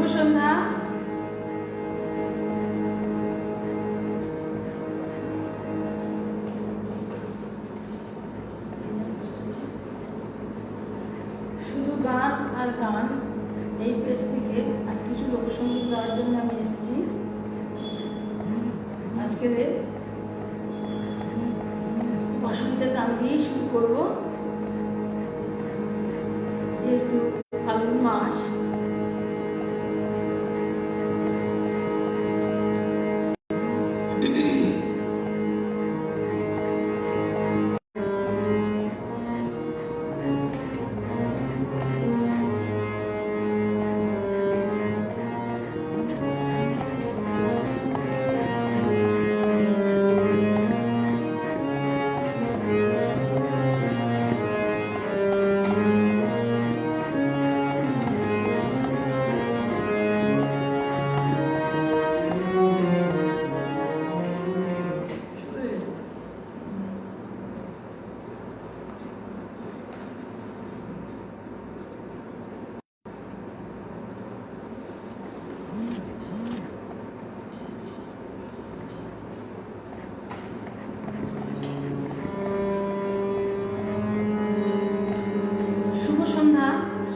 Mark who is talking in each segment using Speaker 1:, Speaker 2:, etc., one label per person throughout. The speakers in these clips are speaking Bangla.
Speaker 1: শুভ সন্ধ্যা। শুধু গান আর গান এই পেজ থেকে আজ কিছু লোকসঙ্গীত গাওয়ার জন্য আমি এসেছি। আজকে বসন্তের গান দিয়েই শুরু করবো, যেহেতু ফাল্গুন মাস।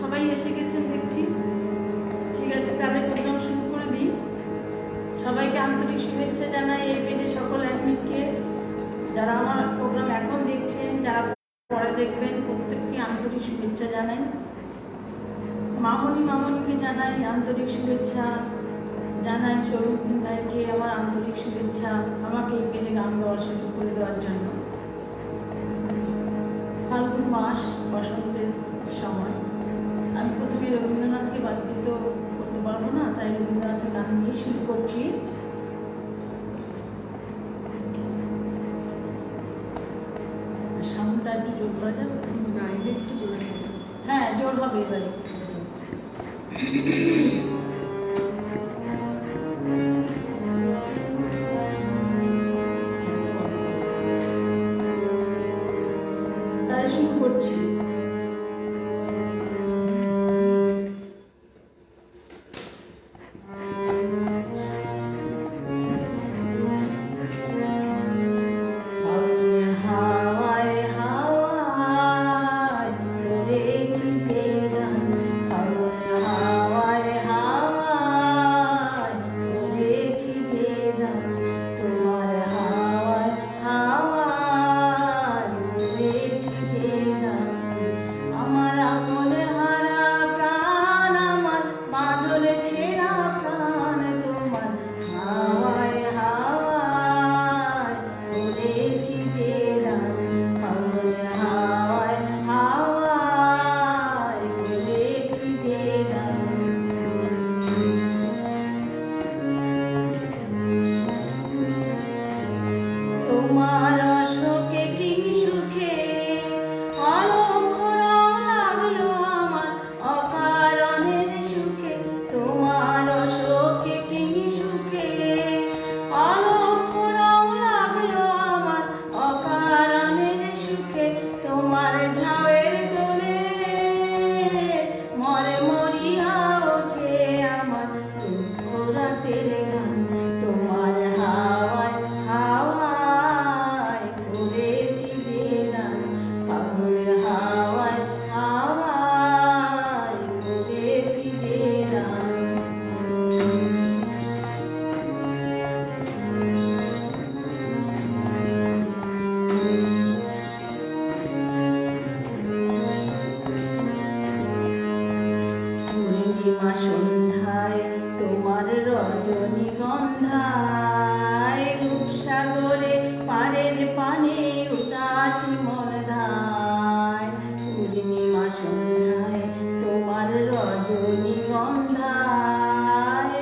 Speaker 1: সবাই এসে গেছেন দেখছি। ঠিক আছে, তাহলে প্রোগ্রাম শুরু করে দিই। সবাইকে আন্তরিক শুভেচ্ছা জানাই। এই পেজে সকল অ্যাডমিনকে, যারা আমার প্রোগ্রাম এখন দেখছেন, যারা পরে দেখবেন, প্রত্যেককে আন্তরিক শুভেচ্ছা জানাই। মামনিকে জানাই আন্তরিক শুভেচ্ছা জানাই। সৌরুদ্দিন ভাইকে আমার আন্তরিক শুভেচ্ছা, আমাকে এই পেজে গান গাওয়ার সুযোগ করে দেওয়ার জন্য। ফাল্গুন মাস, বসন্তের সময়। আমি প্রথমে রবীন্দ্রনাথকে বাদ দিতে করতে পারবো না, তাই রবীন্দ্রনাথের গান দিয়ে শুরু করছি। সাউন্ডটা একটু জোর করা যাবে? গাইলে একটু জোরে হবে। হ্যাঁ, জোর হবে এবারে। তাই শুরু করছি। সন্ধ্যায় তোমার রজনীগন্ধায়, রূপসাগরে পাড়ের পানে উদাসী মনধায়। পূর্ণিমা সন্ধ্যায় তোমার রজনীগন্ধায়,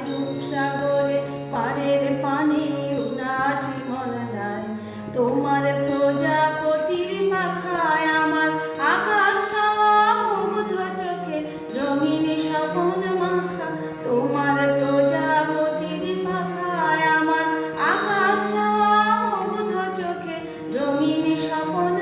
Speaker 1: রূপসাগরে পাড়ের পানে উদাসী মনধায়। তোমার প্রজাপতির পাখায় আমার আকাশ ছাওয়া মুগ্ধ চোখে রঙিন স্বপন মাখা। তোমার প্রজাপতির পাখায় আমার আকাশ ছাওয়া মুগ্ধ চোখে রঙিন স্বপন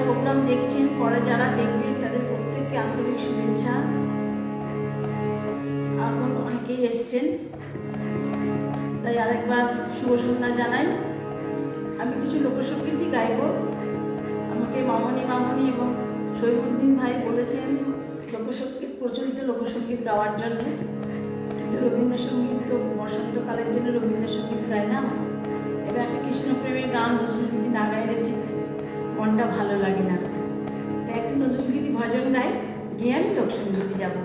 Speaker 1: প্রোগ্রাম দেখছেন, পরে যারা দেখবেন তাদের প্রত্যেককে আন্তরিক শুভেচ্ছা। এখন অনেকেই এসছেন, তাই আরেকবার শুভ সন্ধ্যা জানাই। আমি কিছু লোকসঙ্গীতই গাইব। আমাকে মামনি এবং শৈবুদ্দিন ভাই বলেছেন লোকসঙ্গীত, প্রচলিত লোকসঙ্গীত গাওয়ার জন্য। কিন্তু রবীন্দ্রসঙ্গীত তো বসন্তকালের জন্য রবীন্দ্রসঙ্গীত গাইলাম। এবার একটা কৃষ্ণপ্রেমের গান নজরুলগীতি না গাইলে ঠিক মনটা ভালো লাগে না, তাই একটা নজরুলগীতি ভজন গাই, গিয়ে আমি লোকসঙ্গীতে যাবো।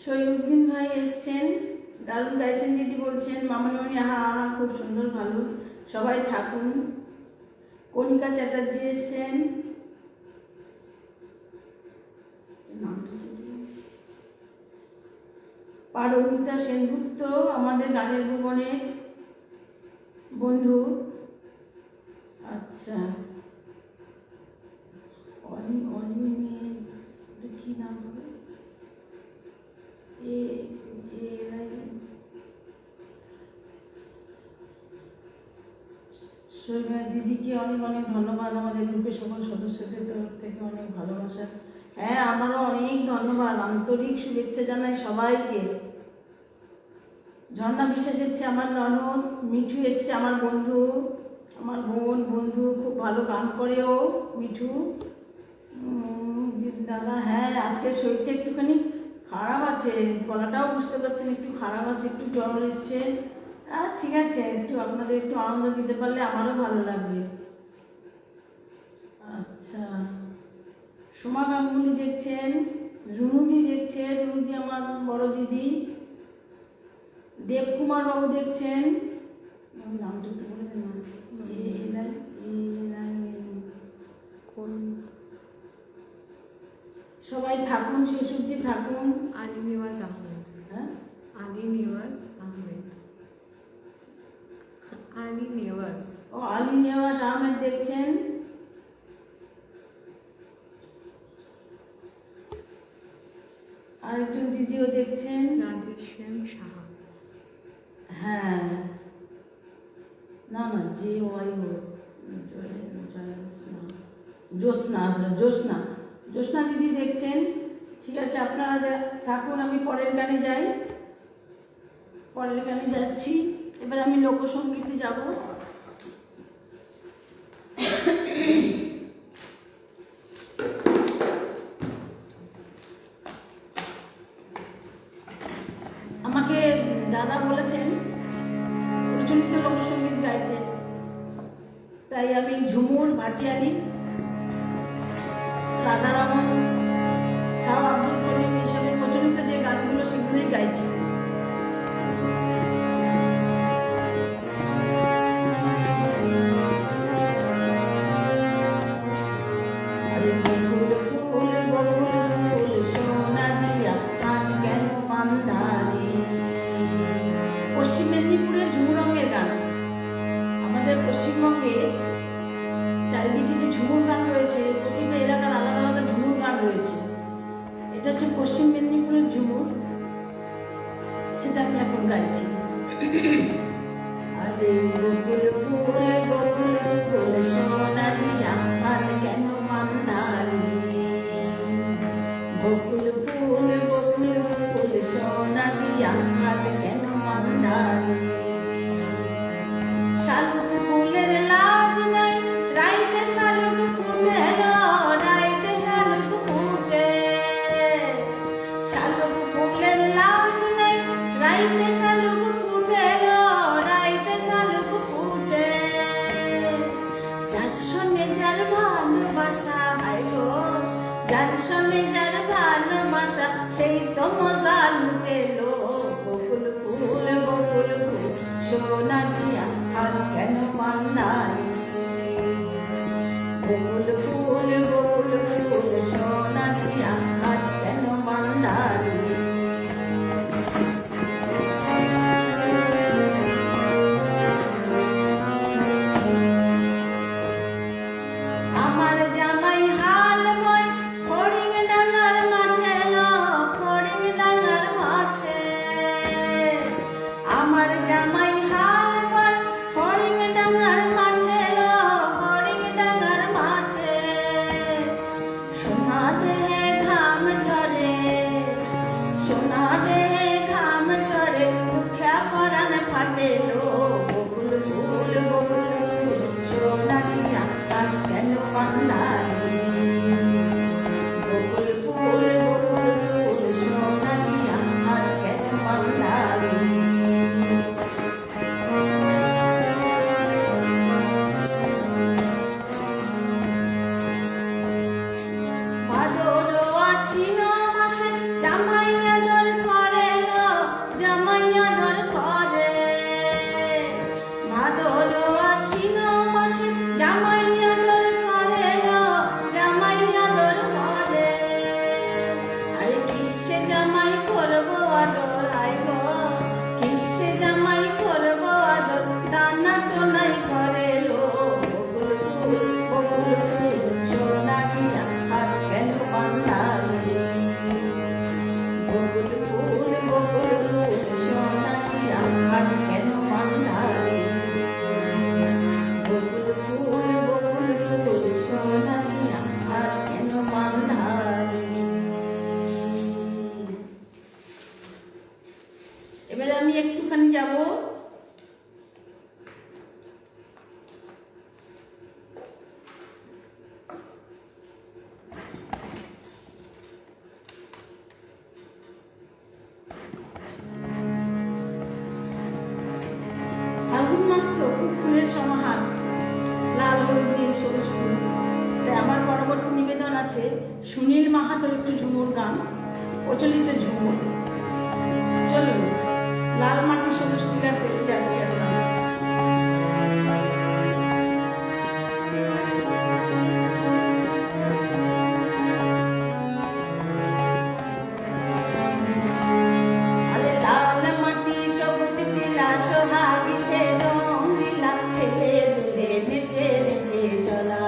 Speaker 1: শৈবুদ্দিন ভাই এসছেন, দারুণ গাইছেন দিদি বলছেন। মামনি আহা আহা খুব সুন্দর, ভালো, সবাই থাকুন। কণিকা চ্যাটার্জি এসছেন, নামটা পারমিতা সেনগুপ্ত আমাদের গানের ভুবনের বন্ধু। আচ্ছা, কি নাম হবে? দিদিকে অনেক অনেক ধন্যবাদ, আমাদের গ্রুপের সকল সদস্যদের তরফ থেকে অনেক ভালোবাসা। হ্যাঁ, আমারও অনেক ধন্যবাদ, আন্তরিক শুভেচ্ছা জানাই সবাইকে। ঝর্ণা বিশ্বাস এসছে আমার ননদ, মিঠু এসছে আমার বন্ধু, আমার বোন বন্ধু, খুব ভালো গান করে ও মিঠু দাদা। হ্যাঁ, আজকে শরীরটা একটুখানি খারাপ আছে, গলাটাও বুঝতে পারছেন একটু খারাপ আছে, একটু জ্বর এসছে। ঠিক আছে, একটু আপনাদের একটু আনন্দ দিতে পারলে আমারও ভালো লাগবে। আচ্ছা, সোমা গাঙ্গুলি দেখছেন, রুনুদি দেখছে, রুনুদি আমার বড় দিদি। দেবকুমার বাবু দেখছেন, নামটা একটু বলে দেন। সবাই থাকুন, শেষ অবধি থাকুন।
Speaker 2: আলী নিওয়াজ আহমেদ।
Speaker 1: হ্যাঁ,
Speaker 2: আলী নিওয়াজ আহমেদ। আলী নিওয়াজ।
Speaker 1: ও আলী নিওয়াজ আহমেদ দেখছেন। আরেকজন দিদিও দেখছেন,
Speaker 2: রাধেশ্যাম সাহা।
Speaker 1: হ্যাঁ, না না, যে ওয়াই জ্যোৎস্না, জ্যোৎস্না জ্যোৎস্না দিদি দেখছেন। ঠিক আছে, আপনারা থাকুন, আমি পরের গানে যাই। পরের গানে যাচ্ছি, এবার আমি লোকসঙ্গীতে যাব। আমাকে দাদা বলেছেন প্রচলিত লোকসঙ্গীত গাইতে, তাই আমি ঝুমুর, ভাটিয়ালি, রাধারমন, শাহ আব্দুল করিম এইসবের প্রচলিত যে গানগুলো সেগুলোই গাইছি। পশ্চিম মেদিনীপুরের ঝুমুরঙ্গের গান। আমাদের পশ্চিমবঙ্গে চারিদিকে যে ঝুমুর গান রয়েছে, প্রতিটা এলাকার আলাদা আলাদা ঝুমুর গান রয়েছে। এটা হচ্ছে পশ্চিম মেদিনীপুরের ঝুমুর, সেটা আমি এখন গাইছি। আরে বকুল ফুল বকুল ফুল সোনালি আমার কেন মান্দালি, বকুল ফুল বকুল ফুল সোনালি আমার কেন মান্দালি। শালুক ফুলের লাজ নাই, রাইতে শালুক ফুটেল, রাইতে শালুক ফুটে। শালুক ফুলের লাজ নাই, রাইতে শালুক ফুটেল, রাইতে শালুক ফুটে। মাস তো খুব ফুলের সমাহার, লাল হলুদ নীল সবুজ ফুল। তাই আমার পরবর্তী নিবেদন আছে সুনীল মাহাতোর একটু ঝুমুর গান, প্রচলিত ঝুমুর। চলুন, লাল মাটি সবুজ টিলার বেশি যাচ্ছে এখন। আরে লাল মাটি সবুজ টিলা সোহাগী সে রঙিলা, খেলে দুলে নেচে নেচে চলা।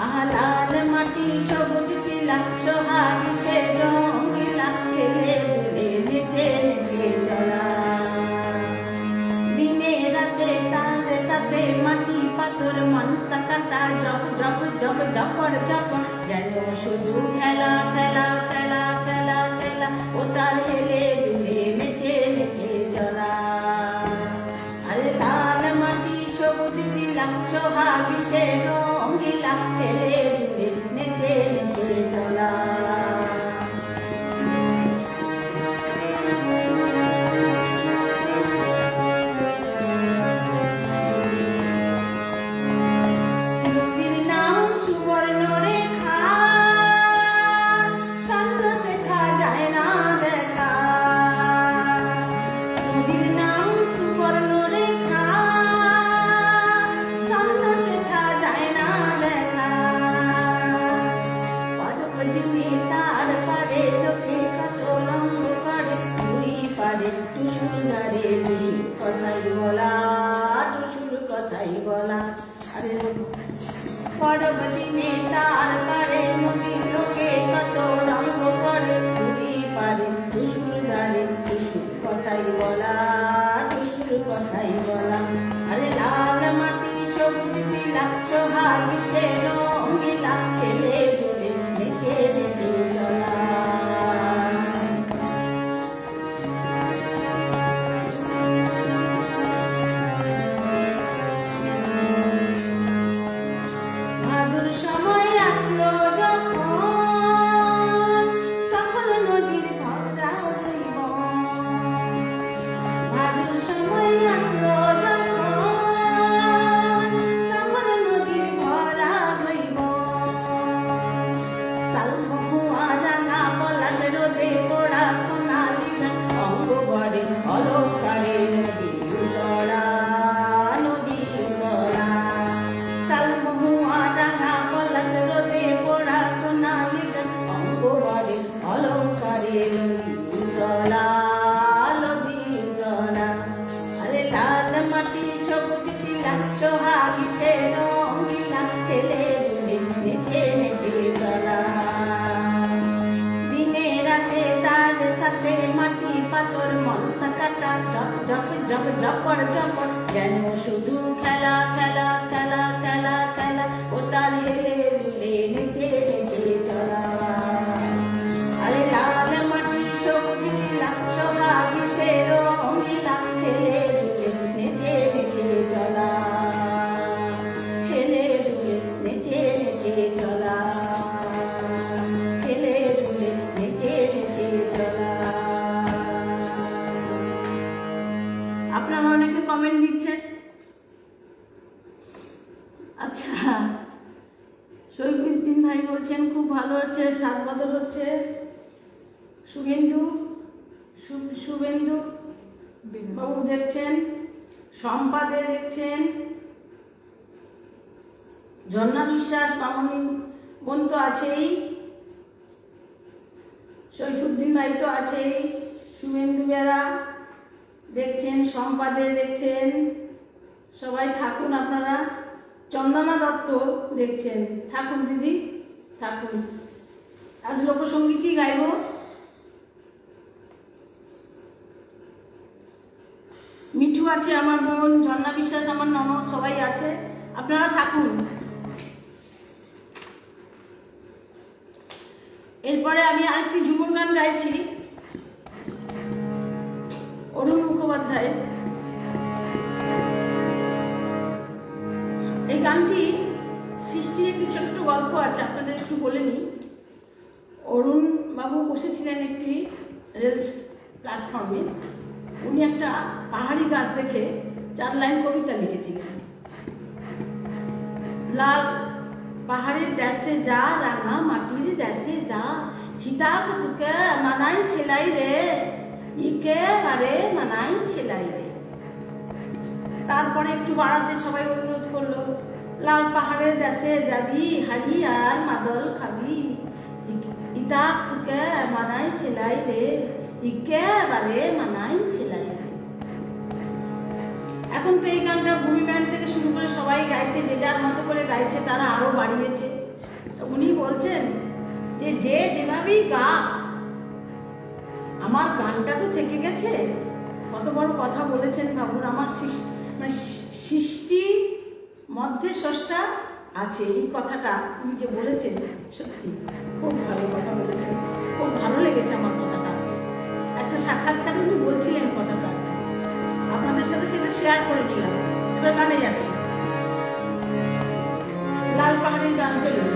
Speaker 1: আহা লাল মাটি সবুজ টিলা সোহাগী সে রঙিলা, খেলে দুলে নেচে নেচে চলা। দিনে রাতে তার সাথে মাটি পাথর মানসা কাটা, জপ জপ জপ জপর জপর, যেন শুধু খেলা খেলা খেলা খেলা খেলা, ওটা হেলে দুলে নেচে নেচে চলা। আরে লাল মাটি সবুজ টিলা সোহাগী সে রঙিলা, হেলে দুলে নেচে নেচে চলা। নদীর নাম সুবর্ণরেখা, সান্ধ্য শেখা যায় না দেখা। নদীর নাম সুবর্ণরেখা, সান্ধ্য শেখা যায় না দেখা। পরবদিনে তার পারে লোকে কত লম্ব করে, দুই পারে টুসুর ধারে টুসুর কথাই বলা, টুসুর কথাই বলা। আরে পরবদিনে তার পারে নদী লোকে কত রঙ্গ করে, দুই পারে টুসুর ধারে টুসুর কথাই বলা, টুসুর কথাই বলা। আরে লাল মাটি সবুজ টিলা সোহাগী সে রঙিলা, খেলে দুলে নেচে নেচে চলা। ভাদুর সময় আসলো যখন, তখন নদীর ভরা জীবন। ভাদুর সময় আসলো যখন, তখন নদীর ভরা জীবন। শালমহুয়া রাঙা পলাশ রোদে পোড়া সোনালি রঙ, অঙ্গ ভরে অলঙ্কারে নদীর গড়া, নদীর গড়া। শালমহুয়া রাঙা পলাশ রোদে পোড়া সোনালি রঙ, অঙ্গ ভরে অলঙ্কারে নদীর গড়া, নদীর গড়া। আরে লাল মাটি সবুজ টিলা সোহাগী সে রঙিলা, খেলে দুলে নেচে নেচে চলা। দিনে রাতে তার সাথে মাটি পাথর মনসা কাটা, জপ জপ জপ জপর জপর, যেন শুধু খেলা খেলা খেলা খেলা খেলা, ওটা হেলে দুলে নেচে নেচে চলা। আরে লাল মাটি সবুজ টিলা সোহাগী সে রঙিলা, খেলে দুলে নেচে নেচে চলা, খেলে দুলে নেচে নেচে চলা, খেলে দুলে নেচে নেচে চলা। আপনারা অনেকে কমেন্ট দিচ্ছেন। আচ্ছা, শরীফুদ্দিন ভাই বলছেন খুব ভালো হচ্ছে, স্বাদ বদল হচ্ছে। শুভেন্দু শুভেন্দু বাবু দেখছেন, সম্পাদে দেখছেন, ঝর্ণা বিশ্বাস, মামনি বোন তো আছেই, শরীফুদ্দিন ভাই তো আছেই, শুভেন্দু বেরা দেখছেন, সম্পাদে দেখছেন। সবাই থাকুন আপনারা। চন্দনা দত্ত দেখছেন, থাকুন দিদি, থাকুন। আজ লোকসঙ্গীতই গাইব। মিঠু আছে আমার বোন, ঝর্ণা বিশ্বাস আমার ননদ, সবাই আছে, আপনারা থাকুন। এরপরে আমি আরেকটি ঝুমুর গান গাইছি, অরুণ মুখোপাধ্যায়। এই গানটি সৃষ্টির একটি ছোট্ট গল্প আছে, আপনাদের একটু বলে নিই। অরুণ বাবু বসেছিলেন একটি রেল প্ল্যাটফর্মে। উনি একটা পাহাড়ি গাছ দেখে 4 লাইন কবিতা লিখেছিলেন। লাল পাহাড়ের দেশে যা, রাঙা মাটির দেশে যা, হিতাক তুকে মানাই ছেলাই রে, একেবারে মানাই ছেলাই রে। তারপরে একটু বাড়াতে সবাই অনুরোধ করলো, লাল পাহাড়ের দেশে যাবি, হাড়ি আর মাদল খাবি, ইতাক তুকে মানাই ছেলাই রে, একেবারে মানাই ছেলাই রে। এখন তো এই গানটা ভূমি ব্যান্ড থেকে শুরু করে সবাই গাইছে, যে যার মতো করে গাইছে, তারা আরো বাড়িয়েছে। তো উনি বলছেন যে যে যেভাবেই গা, আমার গানটা তো থেকে গেছে। কত বড় কথা বলেছেন ভাবুন, আমার সৃষ্টির মধ্যে স্রষ্টা আছে, এই কথাটা উনি যে বলেছেন, সত্যি খুব ভালো কথা বলেছেন, খুব ভালো লেগেছে আমার কথাটা। একটা সাক্ষাৎকারে উনি বলছিলেন কথাটা, আপনাদের সাথে সেটা শেয়ার করে নিলাম। এবার গানে যাচ্ছি, লাল পাহাড়ের গান চলুন।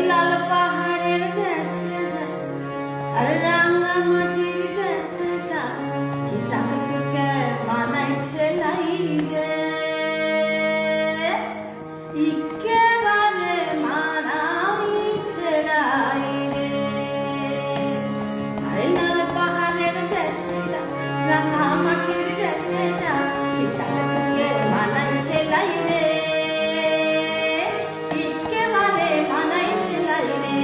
Speaker 1: লাল পাহাড়ের দেশে আরে রাঙা মাটির দেশে যা, তাকে মানাই ছেলাই রে, একেবারে মানাই ছেলাই রে। আরে লাল পাহাড়ের দেশে যা, রাঙা মাটির দেশে যা, তাকে মানাই ছেলাই রে, একেবারে মানাই ছেলাই রে।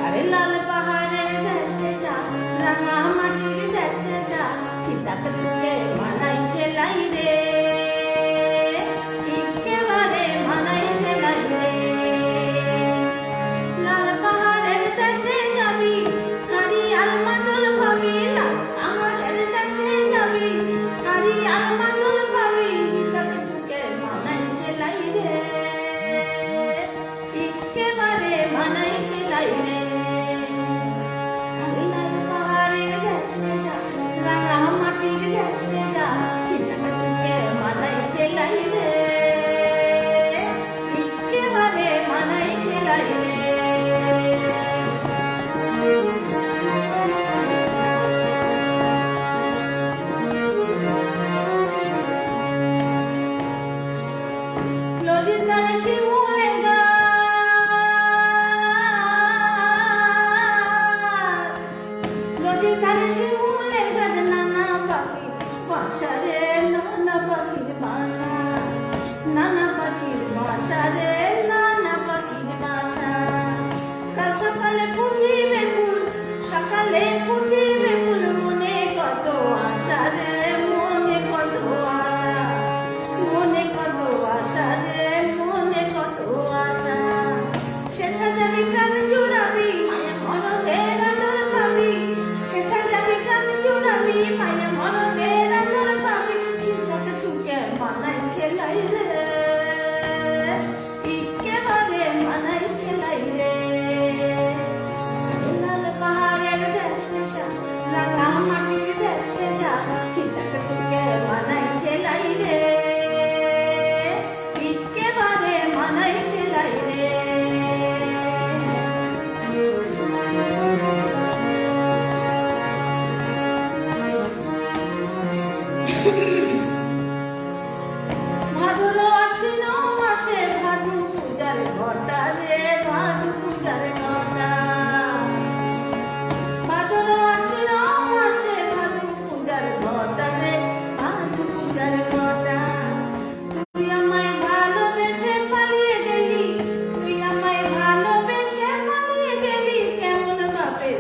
Speaker 1: আরে লাল পাহাড়ের দেশে যা, রাঙা মাটির দেশে যা, তাকে মানাই ছেলাই রে, একেবারে মানাই ছেলাই রে। লাল পাহাড়ের দেশে যাবি, হাড়ি আর মাদল পাবি, লাল পাহাড়ের দেশে যাবি, হাড়ি আর মাদল পাবি, তাকে মানাই ছেলাই রে, একেবারে মানাই ছেলাই রে। লাল পাহাড়ের দেশে যা, রাঙা মাটির দেশে যা, তাকে মানাই ছেলাই রে, একেবারে মানাই ছেলাই রে। নদীর ধারে শিমুলের গাছ, নদীর ধারে শিমুলের গাছ, নানা পাখির বাসা রে, নানা পাখির বাসা, নানা পাখির বাসা রে, নানা পাখির বাসা। কাল সকালে ফুটিবে ফুল, সকালে ফুটিবে ফুল, মনে কত আশা রে, মনে কত আশা, মনে কত আশা রে, মনে কত আশা। সেটা যাবি কান জুড়াবি, মায়ের মনদের আদর পাবি, সেটা যাবি কান জুড়াবি, মায়ের মনদের আদর পাবি, তাকে তুকে মানাই ছেলাই রে, একেবারে মানাই ছেলাই রে। লাল পাহাড়ের দেশে যা, রাঙা মাটির দেশে যা, তাকে তুকে মানাই ছেলাই রে, একেবারে মানাই ছেলাই রে। ভাদর আশ্বিন মাসে ভাদু পূজার ঘটা রে, ভাদু পূজার ঘটা। ভাদর আশ্বিন মাসে ভাদু পূজার ঘটা রে, ভাদু পূজার ঘটা। তুই আমায় ভালোবেসে পালিয়ে গেলি, তুই আমায় ভালোবেসে পালিয়ে গেলি, কেমন বাপের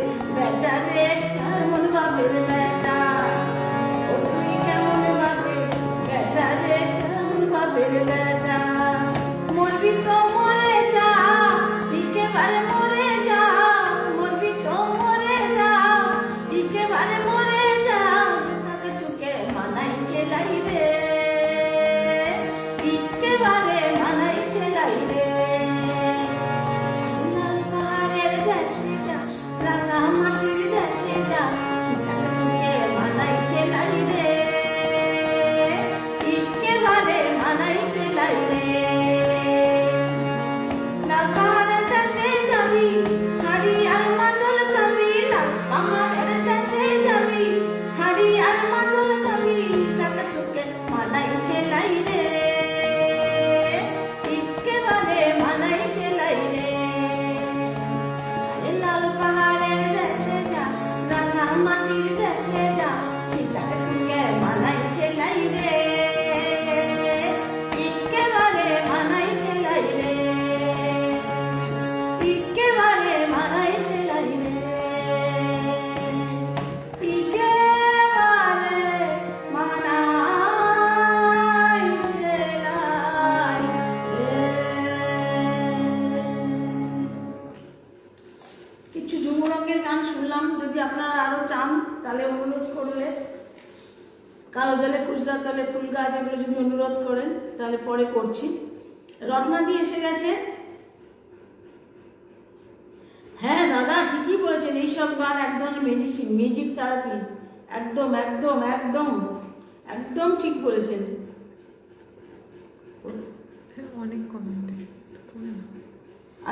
Speaker 1: রঙের গান শুনলাম, যদি আপনারা আরও চান তাহলে অনুরোধ করলে কালো জলে কুচলা তলে ফুল গাছ, এগুলো যদি অনুরোধ করেন তাহলে পরে করছি। রত্নাদি এসে গেছে। হ্যাঁ দাদা ঠিকই বলেছেন, এইসব গান এক ধরনের মেডিসিন, মিউজিক থেরাপি। একদম একদম একদম একদম ঠিক বলেছেন।
Speaker 2: অনেক কমেন্ট।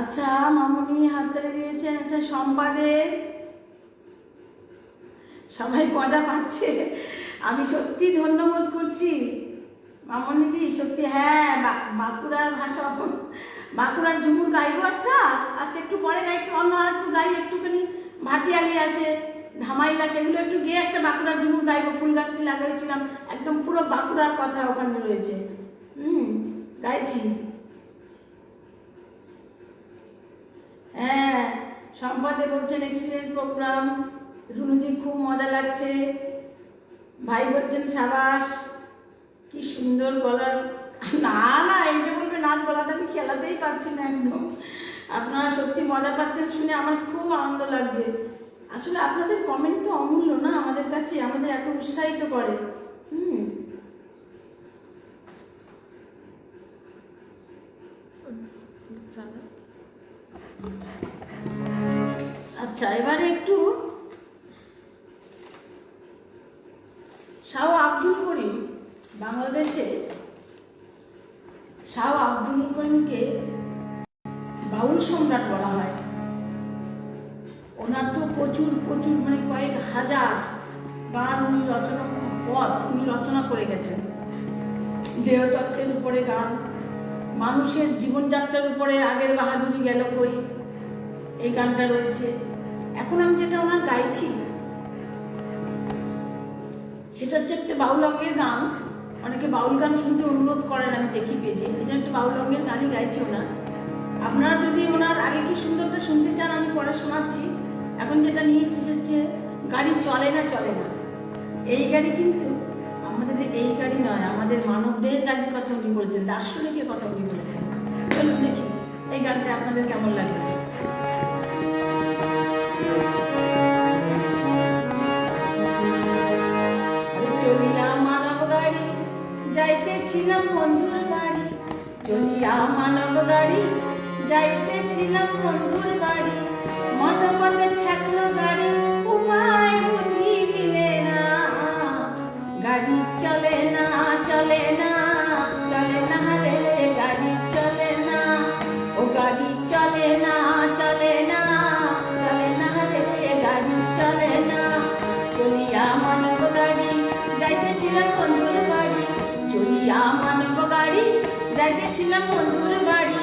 Speaker 1: আচ্ছা মামনি হাততালি দিয়েছেন। আচ্ছা সম্পাদে সবাই মজা পাচ্ছে, আমি সত্যি ধন্যবাদ করছি মামনিদি, সত্যি। হ্যাঁ বাঁকুড়ার ভাষা, বাঁকুড়ার ঝুমুর গাইবো একটা। আচ্ছা একটু পরে গাই, একটু অন্য আর একটু গাই, একটুখানি ভাটিয়ালি আছে, ধামাইল আছে, এগুলো একটু গিয়ে একটা বাঁকুড়ার ঝুমুর গাইবো। ফুল গাছটি লাগাইছিলাম, একদম পুরো বাঁকুড়ার কথা ওখানে রয়েছে। গাইছি। হ্যাঁ সম্পাদে বলছেন এক্সিলেন্ট প্রোগ্রাম, রুনুদি খুব মজা লাগছে, ভাই বলছেন সাবাস, কি সুন্দর গলার। না না এইটা বলবে নাচ, গলাটা আমি খেলাতেই পারছি না একদম। আপনারা সত্যি মজা পাচ্ছেন শুনে আমার খুব আনন্দ লাগছে। আসলে আপনাদের কমেন্ট তো অমূল্য না আমাদের কাছে, আমাদের এত উৎসাহিত করে। আচ্ছা এবারে একটু শাহ আব্দুল করিম, বাংলাদেশে শাহ আব্দুল করিমকে বাউল সম্রাট বলা হয়। ওনার তো প্রচুর প্রচুর মানে কয়েক হাজার গান উনি রচনা করে গেছেন। দেহতত্ত্বের উপরে গান, মানুষের জীবনযাত্রার উপরে আগের বাহাদুরি গেল কই, এই গানটা রয়েছে। এখন আমি যেটা ওনার গাইছি সেটা হচ্ছে একটা বাউল অঙ্গের গান। অনেকে বাউল গান শুনতে অনুরোধ করেন, আমি দেখি পেয়েছি, এই জন্য একটা বাউল অঙ্গের গানই গাইছি ওনার। আপনারা যদি ওনার আগে কি সুন্দরটা শুনতে চান আমি পরে শোনাচ্ছি। এখন যেটা নিয়ে এসেছে গাড়ি চলে না চলে না, এই গাড়ি কিন্তু আমাদের এই গাড়ি নয়, আমাদের মানবদের গাড়ির কথা উনি বলেছেন, দার্শনিকের কথা উনি বলেছেন। চলুন দেখি এই গানটা আপনাদের কেমন লাগে। চলিয়া মানব গাড়ি যাইতেছিলাম বন্ধুর বাড়ি, চলিয়া মানব গাড়ি যাইতেছিলাম বন্ধুর বাড়ি, মতপথে ঠেকলো গাড়ি, উপায় বুদ্ধি মিলে না, গাড়ি চলে না চলে না চলে না রে, গাড়ি চলে না, ও গাড়ি চলে না চলে না চলে না রে, গাড়ি চলে না। চলিয়া মানব গাড়ি যাইতেছিলাম বন্ধুর বাড়ি, চলিয়া মানব গাড়ি যাইতেছিলাম বন্ধুর বাড়ি,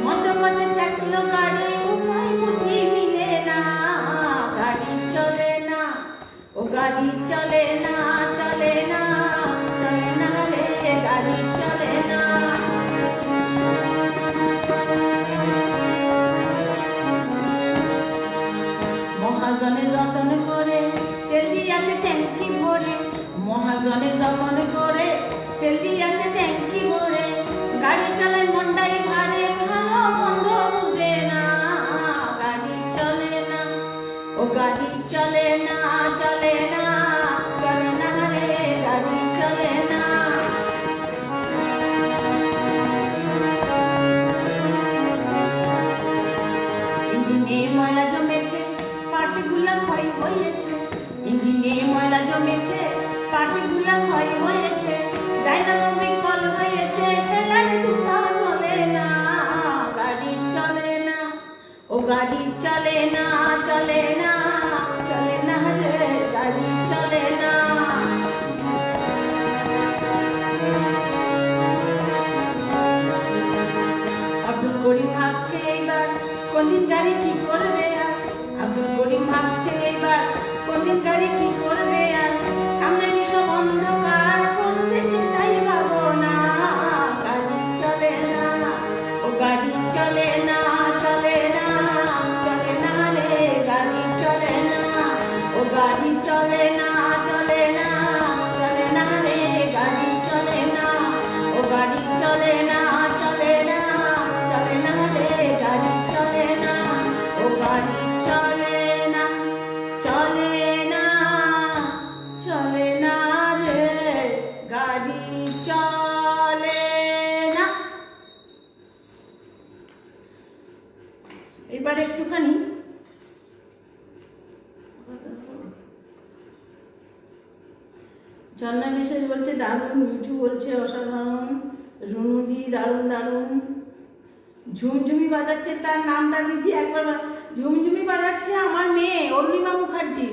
Speaker 1: মধ্যপথে ঠেকলো গাড়ি, উপায় বুদ্ধি মিলে না, গাড়ি চলে না, ও গাড়ি চলে না চলে না চলে না রে, গাড়ি চলে না। মহাজনে যতন করে তেল দিয়াছে ট্যাঙ্কি ভরে, মহাজনে যতন করে তেল দিয়াছে ট্যাঙ্কি ভরে, গাড়ি চালায় মন্ডাই ভারে, ভালো মন্দ বুঝে না, গাড়ি চলে না, ও গাড়ি চলে না চলে না চলে না রে, গাড়ি চলে না। ইঞ্জিনে ময়লা জমেছে পার্শ্বগুলা ক্ষয় হয়েছে, ইঞ্জিনে ময়লা জমেছে পার্শ্বগুলা ক্ষয় হয়েছে, ডাইনামো বিকল হয়েছে, ঠেলার দুটা চলে না, গাড়ি চলে না, ও গাড়ি চলে না চলে না চলে না রে, গাড়ি চলে না। আব্দুল করিম ভাবছে এইবার কোনদিন গাড়ি কি করবে আর, আব্দুল করিম ভাবছে এইবার কোনদিন গাড়ি কি করবে আর, সামনে বিষম অন্ধকার করতেছে তাই ভাবো না, গাড়ি চলে না, ও গাড়ি চলে না চলে না চলে না রে, গাড়ি চলে না, ও গাড়ি চলে না চলে না চলে না রে, গাড়ি চলে না, ও গাড়ি চলে না চলে না চলে না রে, গাড়ি চলে না, ও গাড়ি চলে না। ঝর্ণা বিশেষ বলছে দারুণ, মিঠু বলছে অসাধারণ, রুনুদি দারুণ দারুণ, ঝুমঝুমি বাজাচ্ছে, তার নামটা দিদি একবার ঝুমঝুমি বাজাচ্ছে আমার মেয়ে অরুণিমা মুখার্জি।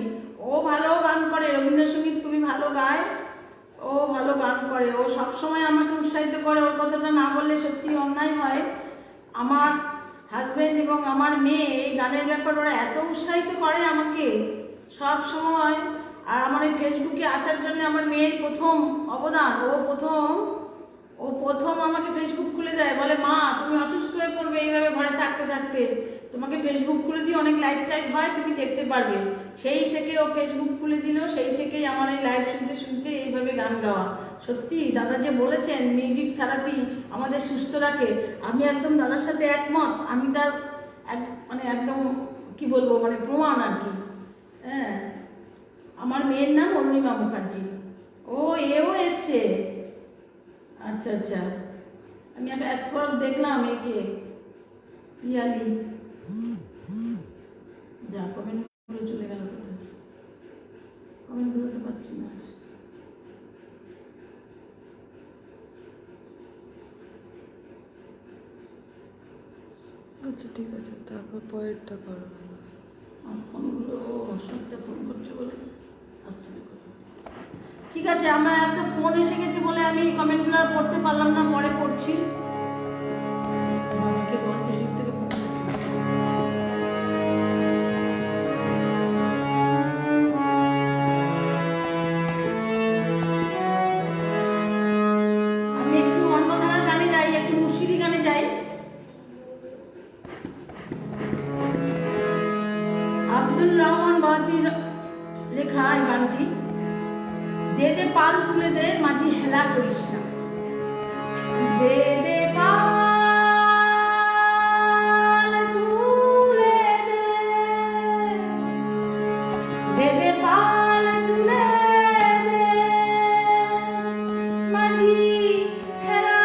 Speaker 1: ও ভালো গান করে, রবীন্দ্রসঙ্গীত খুবই ভালো গায়, ও ভালো গান করে, ও সবসময় আমাকে উৎসাহিত করে। ওর কথাটা না বললে সত্যি অন্যায় হয়। আমার হাজব্যান্ড এবং আমার মেয়ে এই গানের ব্যাপারে ওরা এত উৎসাহিত করে আমাকে সব সময়। আর আমার এই ফেসবুকে আসার জন্য আমার মেয়ের প্রথম অবদান, ও প্রথম আমাকে ফেসবুক খুলে দেয়, বলে মা তুমি অসুস্থ হয়ে পড়বে এইভাবে ঘরে থাকতে থাকতে, তোমাকে ফেসবুক খুলে দিয়ে অনেক লাইভ টাইভ হয় তুমি দেখতে পারবে। সেই থেকে ও ফেসবুক খুলে দিল, সেই থেকেই আমার এই লাইভ শুনতে শুনতে এইভাবে গান গাওয়া। সত্যি দাদা যে বলেছেন মিউজিক থেরাপি আমাদের সুস্থ রাখে, আমি একদম দাদার সাথে একমত। আমি তার মানে একদম কি বলবো মানে প্রমাণ আর কি। হ্যাঁ, আমার মেয়ের নাম অরুণিমা মুখার্জি। ও এও এসছে, আচ্ছা আচ্ছা। আমি একবার দেখলাম একে পিয়ালি, যা কমেন্টগুলো চলে গেল কোথায়, কমেন্টগুলো তো পাচ্ছি না।
Speaker 2: আচ্ছা ঠিক আছে, তারপর পরেরটা করো।
Speaker 1: ফোনগুলো অসুবিধা, ফোন করছে বলে আসতে দেখো। ঠিক আছে, আমার একটা ফোন এসে গেছে বলে আমি কমেন্টগুলো আর পড়তে পারলাম না, পরে পড়ছি। আমাকে বলছে দিক থেকে ফোন করছে। আমি একটু অন্য ধারার গানে যাই, একটু মুর্শিদি গানে যাই। আব্দুল রহমান বাহাদির লেখা এই গানটি। দে দে পাল তুলে দে মাঝি হেলা করিস না, দে দে পাল তুলে দে, দে দে পাল তুলে দে মাঝি হেলা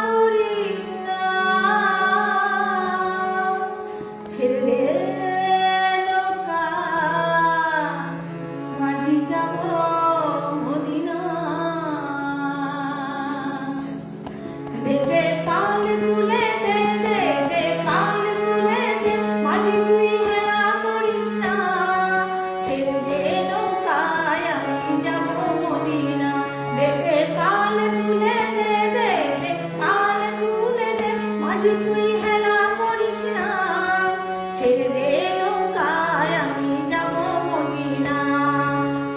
Speaker 1: করিস না, ছেড়ে দে নৌকা মাঝি যাব মদিনা, দে দে পাল তুলে দে, দে দে পাল তুলে দে মাঝি তুই হেলা করিস না, ছেড়ে দে নৌকায় আমি যাব মদিনা, দে দে পাল তুলে দে, দে দে পাল তুলে দে মাঝি তুই হেলা করিস না, ছেড়ে দে নৌকায় আমি যাব মদিনা,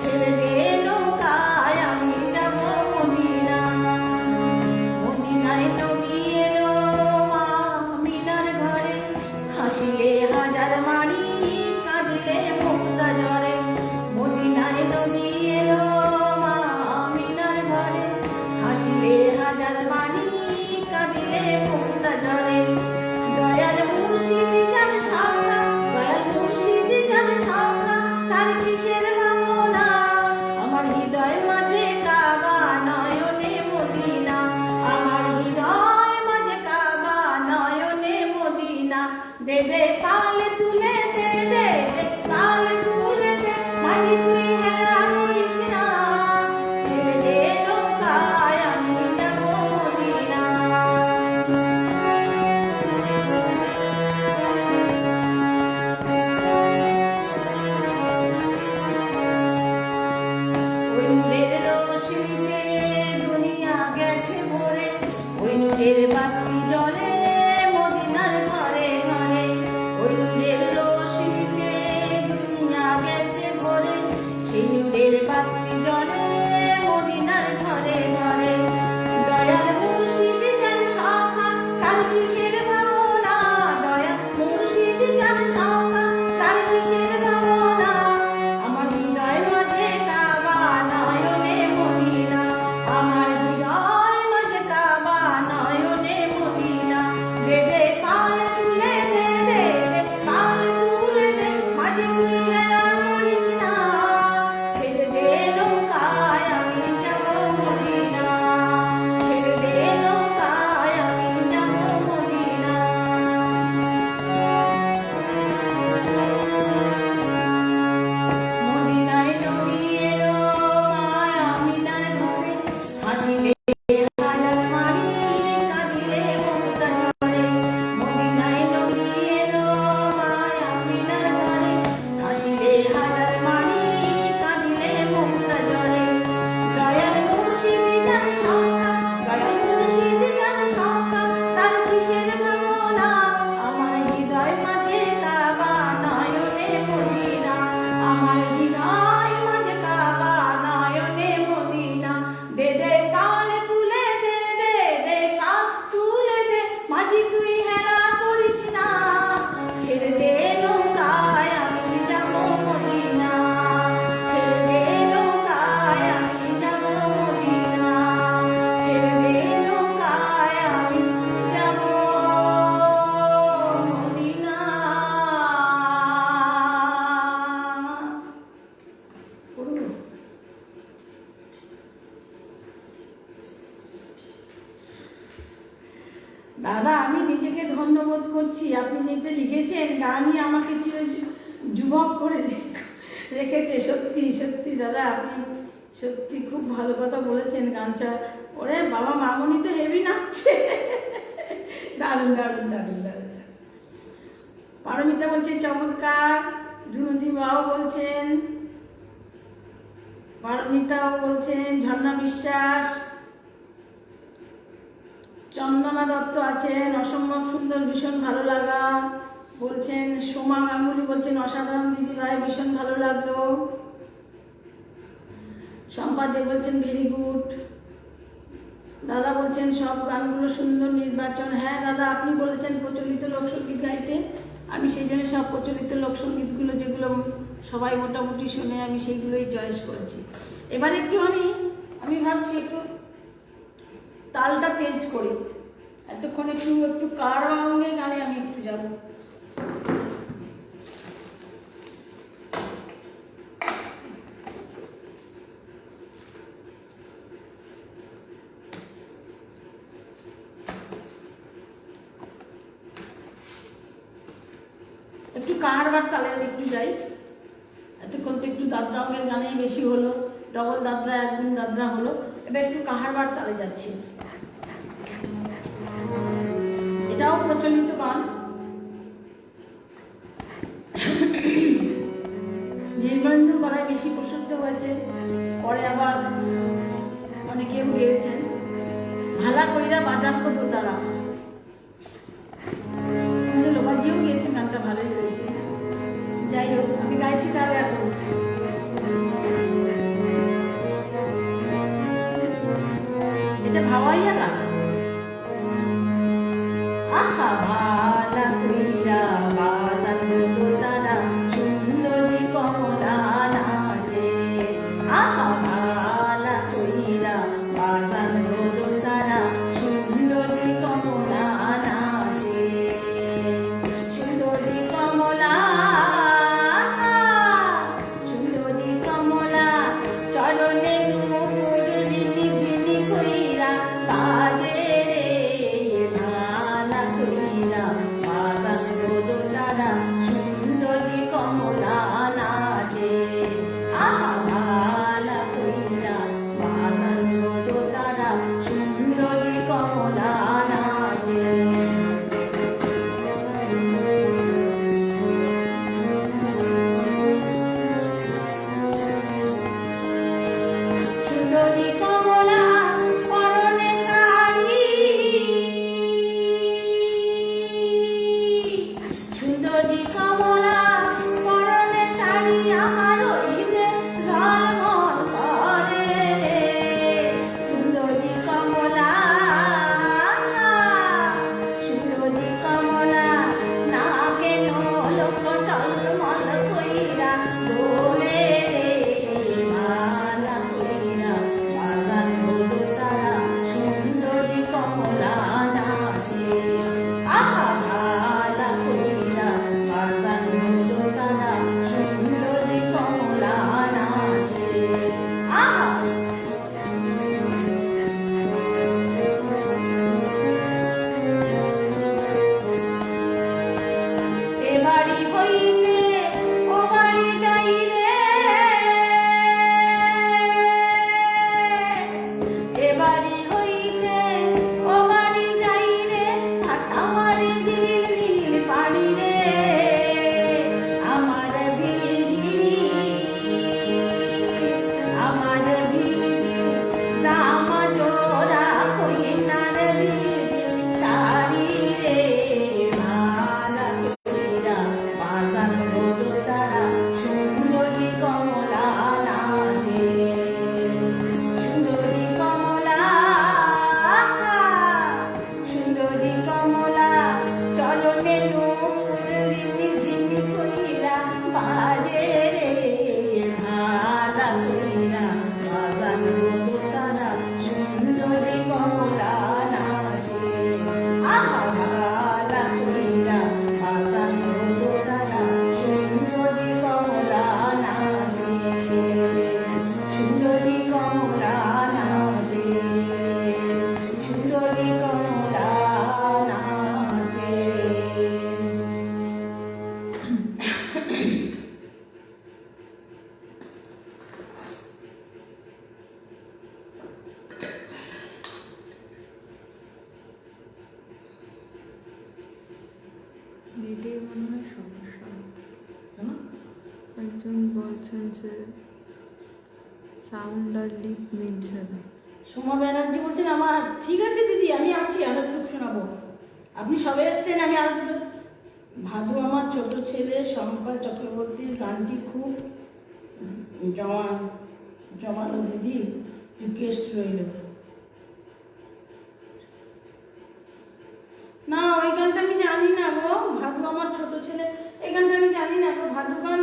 Speaker 1: ছেড়ে দে নৌকায় আমি যাব মদিনা। মদিনায় নবী এলো মা আমিনার ঘরে, হাসিলে হাজার মারি কাঁদিলে মুক্তা ঝরে, মদিনায় নবী এলো মা আমিনার ঘরে, হাসিলে হাজার মারি কাঁদিলে মুক্তা ঝরে, দয়াল মুর্শিদ যার শাখা, দয়াল মুর্শিদ যার শাখা, তার কিসের ভাবনা, আমার হৃদয় মাঝে কাবা নয়নে মদিনা, আমার হৃদয় মাঝে কাবা নয়নে মদিনা, দে দে পাল তুলে দে, দে দে পাল তুলে দে মাঝি তুই হেলা করিস না, ছেড়ে দে নৌকায় আমি যাব মদিনা। ওই নূরের রোশনীতে দুনিয়া গেছে ভরে, ওই নূরের বাতি জ্বলে মদিনার ঘরে ঘরে, ওই নূরের রোশনীতে দুনিয়া গেছে ভরে, সেই নূরের বাতি জ্বলে মদিনার ঘরে ঘরে, দয়াল মুর্শিদ যার শাখা তার কিসের ভাবনা, দয়াল মুর্শিদ যার শাখা তার কিসের ভাবনা, আমার হৃদয় মাঝে কাবা নয়নে মদিনা, আমার হৃদয় মাঝে কাবা নয়নে মদিনা, দে দে পাল তুলে দে, দে দে পাল তুলে দে মাঝি তুই হেলা করিস না, ছেড়ে দে নৌকায় আমি যাব মদিনা, ছেড়ে দে নৌকায় আমি যাব মদিনা। মদিনায় নবী এলো মা আমিনার হাজার বাণী কাঁদিলে মুক্তা জলে দয়াল মুর্শিদ যার সখা দয়াল মুর্শিদ যার সখা তার কিসের ভাবনা আমার হৃদয় মাঝে কাবা নয়নে মদিনা আমার হৃদয় মাঝে কাবা নয়নে মদিনা দে দে কাল তুলে দে দে দে কাল তুলে দে মাঝি তুই হেলা করিস না ছেড়ে দে নৌকায় আমি যাবো মদিনা ছেড়ে দে নৌকায় আমি যাবো মদিনা ছেড়ে দে নৌকায় আমি যাবো মদিনা। দাদা আমি নিজেকে ধন্যবাদ করছি আপনি যেটা লিখেছেন গানই আমাকে যুবক করে রেখেছে সত্যি সত্যি দাদা আপনি সত্যি খুব ভালো কথা বলেছেন গানটা ওরে বাবা মামনি তো হেভি নাচছে দারুণ দারুণ দারুণ দারুণ পারমিতা বলছে চমৎকার জুনতি বাবু বলছেন পারমিতাও বলছেন ঝর্ণা বিশ্বাস চন্দনা দত্ত আছেন অসম্ভব সুন্দর ভীষণ ভালো লাগা বলছেন সোমা গাঙ্গুলি বলছেন অসাধারণ দিদিভাই ভীষণ ভালো লাগলো সম্পাদ দে বলছেন ভেরি গুড দাদা বলছেন সব গানগুলো সুন্দর নির্বাচন হ্যাঁ দাদা আপনি বলেছেন প্রচলিত লোকসঙ্গীত গাইতে আমি সেই জন্য সব প্রচলিত লোকসঙ্গীতগুলো যেগুলো সবাই মোটামুটি শুনে আমি সেইগুলোই চয়েস করেছি এবার একটুখানি আমি ভাবছি একটু তালটা চেঞ্জ করি এতক্ষণ একটু একটু কারবাঙ্গে গানে আমি একটু যাব একটু কারবার তালে আমি একটু যাই এতক্ষণ তো একটু দাদরাঙ্গের গানেই বেশি হলো ডবল দাদরা একদিন দাদরা হলো এবার একটু কাহারবার তালে যাচ্ছি এটাও প্রচলিত গান নীলমণিন্দুর গলায় বেশি প্রসিদ্ধ হয়েছে পরে আবার অনেকেও গেয়েছেন ভালা কইরা বাজান কত তারা আমাদের লোকা দিয়েও গিয়েছেন গানটা ভালোই হয়েছে যাই হোক আমি গাইছি তাহলে এখন এটা ভাওয়াইয়া গান আহা ভালা কইরা বাজান কত তারা সুন্দরী কমলা নাচে আহা ভালা কইরা বাজান কত তারা সুন্দরী কমলা
Speaker 2: বলছেন যে সাউন্ড আর লিপ মিলছে না।
Speaker 1: সোমা ব্যানার্জি বলছেন আমার ঠিক আছে দিদি, আমি আছি, আরো একটু শোনাবো। আপনি সবে এসছেন, আমি আরো দুটো। ভাদু আমার ছোট ছেলে শম্পা চক্রবর্তীর গানটি খুব জমালো দিদি, রিকোয়েস্ট রইল। না, ওই গানটা আমি জানি না গো। ভাদু আমার ছোট ছেলে, এই গানটা আমি জানি না গো। ভাদু গান,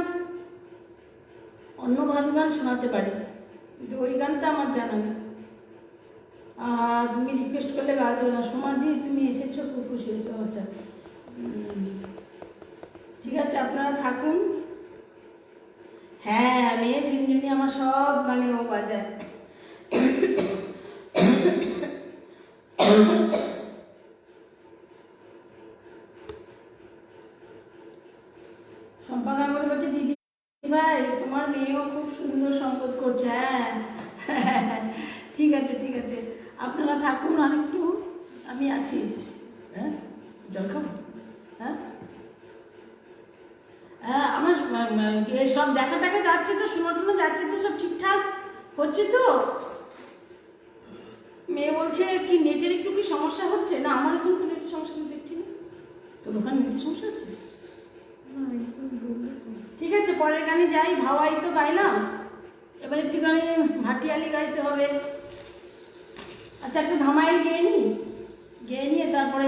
Speaker 1: অন্য ভাদু গান শোনাতে পারি, কিন্তু ওই গানটা আমার জানা নেই। আর তুমি রিকোয়েস্ট করলে গাওয়া দেবে না। সমাধি তুমি এসেছো, খুব খুশি হয়েছো। আচ্ছা, ঠিক আছে, আপনারা থাকুন। হ্যাঁ, মেয়ে ঝুনঝুনি আমার সব গানে ও বাজায়। শম্পা গাঙ্গুলি বলছে দিদি ভাই তোমার মেয়েও খুব সুন্দর সঙ্গত করছে। হ্যাঁ, ঠিক আছে ঠিক আছে, আপনারা থাকুন আর একটু, আমি আছি। হ্যাঁ, জল খাবো। হ্যাঁ হ্যাঁ, আমার সব দেখা টাকা যাচ্ছে তো, শোনা টোনা যাচ্ছে তো, সব ঠিকঠাক হচ্ছে তো। মেয়ে বলছে কি নেটের একটু কি সমস্যা হচ্ছে? না, আমার এখন তো নেটের সমস্যা আমি দেখছি না। তোর ওখানে নেটের সমস্যা হচ্ছে?
Speaker 2: না, একদম বললো তো।
Speaker 1: ঠিক আছে, পরের গানে যাই। ভাওয়াই তো গাইলাম, এবার একটু গানে ভাটিয়ালি গাইতে হবে। আচ্ছা, একটু ধামাইল গেয়ে নি, গেয়ে নিয়ে তারপরে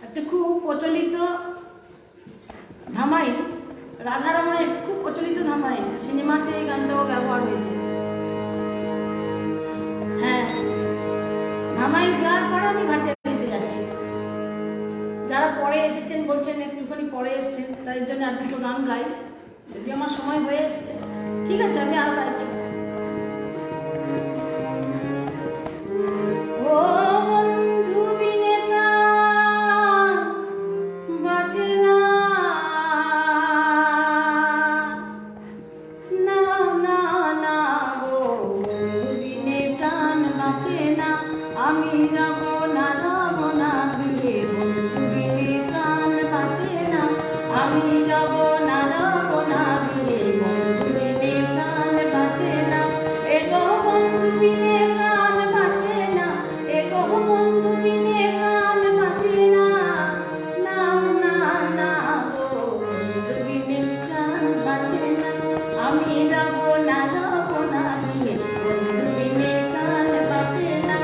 Speaker 1: একটা খুব প্রচলিত ধামাইল, রাধারমণের খুব প্রচলিত ধামাইল, সিনেমাতে এই গানটাও ব্যবহার হয়েছে। হ্যাঁ, ধামাইল গাওয়ার পরে আমি ভাটিয়ালিতে যাচ্ছি। যারা পরে এসেছেন বলছেন একটুখানি পরে এসেছেন, তাই জন্য আর দুটো গান গাই, যদি আমার সময় হয়ে এসছে। ঠিক আছে, আমি আর গাইছি। ও বন্ধু বিনে প্রাণ বাঁচে না, না না না গো, বন্ধু বিনে প্রাণ বাঁচে না। আমি রব না দিয়ে, বন্ধু বিনে প্রাণ বাঁচে না। আমি রব না দিয়ে, বন্ধু বিনে প্রাণ বাঁচে না। এগো বন্ধু বিনে প্রাণ বাঁচে না, এগো বন্ধু বিনে প্রাণ বাঁচে না। না না না গো, বন্ধু বিনে প্রাণ বাঁচে না। আমি রব না দিয়ে, বন্ধু বিনে প্রাণ বাঁচে না।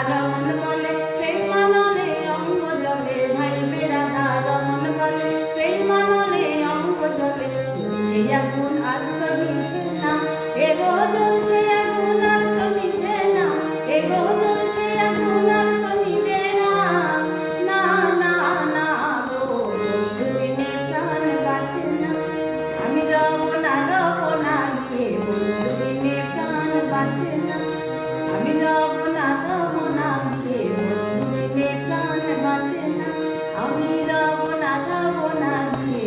Speaker 1: রমন বলে প্রেমানলে অঙ্গ জলে ভাইবে রাধা রমন বলে প্রেমানলে অঙ্গ জলে জ্বলছে আগুন আর তো নিভে না এগো জ্বলছে আগুন আর তো নিভে না এগো জ্বলছে আগুন আর তো নিভে না না না না গো বন্ধু বিনে প্রাণ বাঁচে না আমি রব না দিয়ে বন্ধু বিনে প্রাণ বাঁচে না আমি রব না দিয়ে বন্ধু বিনে প্রাণ বাঁচে না আমি রব না দিয়ে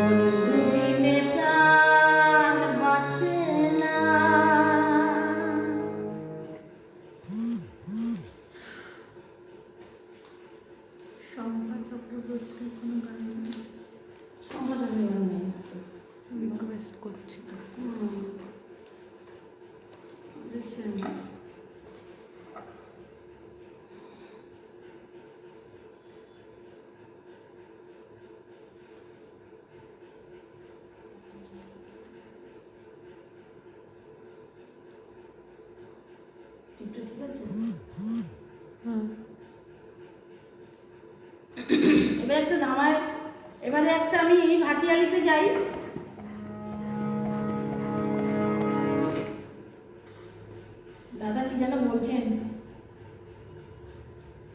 Speaker 1: বন্ধু বিনে প্রাণ বাঁচে না।
Speaker 2: শম্পা চক্রবর্তীর কোনো গান জানি
Speaker 1: সমাধান নেই
Speaker 2: রিকোয়েস্ট করছি।
Speaker 1: বুঝছেন ঠিক আছে
Speaker 2: হ্যাঁ
Speaker 1: এবার একটা ধামায় এবারে একটা আমি ভাটিয়ালিতে যাই দাদা কি যেন বলছেন